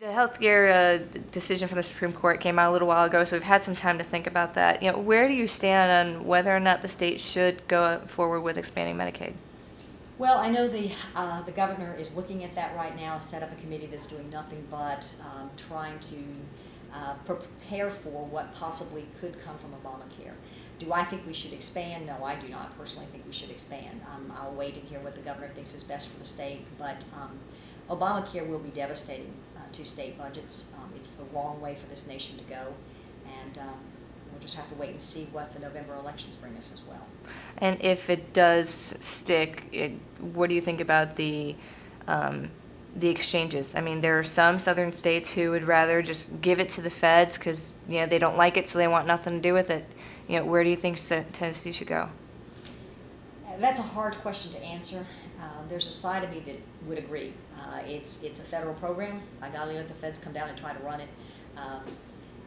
The healthcare decision from the Supreme Court came out a little while ago, so we've had some time to think about that. Where do you stand on whether or not the state should go forward with expanding Medicaid? Well, I know the governor is looking at that right now, set up a committee that's doing nothing but trying to prepare for what possibly could come from Obamacare. Do I think we should expand? No, I do not personally think we should expand. I'll wait and hear what the governor thinks is best for the state, but Obamacare will be devastating to state budgets. It's the wrong way for this nation to go, and we'll just have to wait and see what the November elections bring us as well. And if it does stick, what do you think about the exchanges? I mean, there are some southern states who would rather just give it to the feds because they don't like it, so they want nothing to do with it. Where do you think Tennessee should go? That's a hard question to answer. There's a side of me that would agree. It's a federal program. I gotta let the feds come down and try to run it.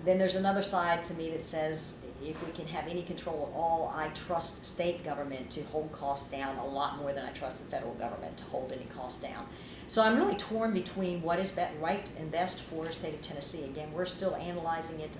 Then there's another side to me that says if we can have any control at all, I trust state government to hold costs down a lot more than I trust the federal government to hold any costs down. So I'm really torn between what is right and best for the state of Tennessee. Again, we're still analyzing it.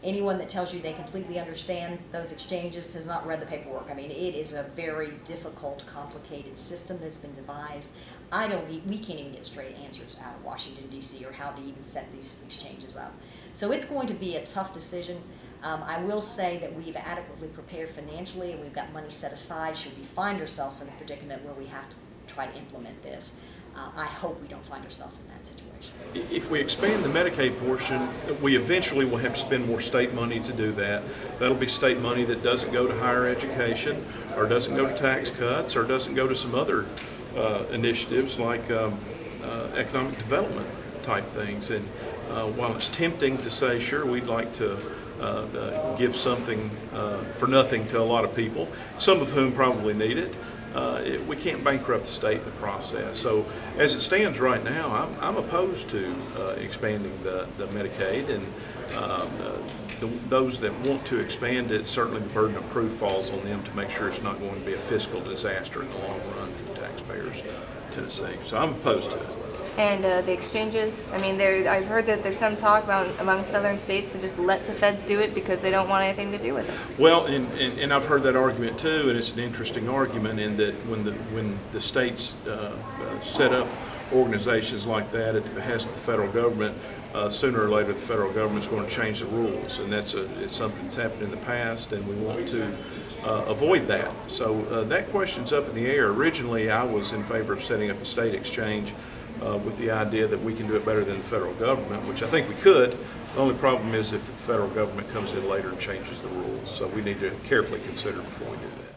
Anyone that tells you they completely understand those exchanges has not read the paperwork. I mean, it is a very difficult, complicated system that's been devised. We can't even get straight answers out of Washington, D.C. or how to even set these exchanges up. So it's going to be a tough decision. I will say that we've adequately prepared financially and we've got money set aside should we find ourselves in a predicament where we have to try to implement this. I hope we don't find ourselves in that situation. If we expand the Medicaid portion, we eventually will have to spend more state money to do that. That'll be state money that doesn't go to higher education or doesn't go to tax cuts or doesn't go to some other initiatives like economic development type things. And while it's tempting to say, sure, we'd like to give something for nothing to a lot of people, some of whom probably need it, we can't bankrupt the state in the process. So as it stands right now, I'm opposed to expanding the Medicaid, and those that want to expand it, certainly the burden of proof falls on them to make sure it's not going to be a fiscal disaster in the long run for the taxpayers of Tennessee. So I'm opposed to it. And the exchanges, I mean, I've heard that there's some talk among southern states to just let the feds do it because they don't want anything to do with it. Well, and I've heard that argument too, and it's an interesting argument in that when the states set up organizations like that at the behest of the federal government, sooner or later the federal government is going to change the rules, and it's something that's happened in the past, and we want to avoid that. So that question's up in the air. Originally, I was in favor of setting up a state exchange with the idea that we can do it better than the federal government, which I think we could. The only problem is if the federal government comes in later and changes the rules. So we need to carefully consider before we do that.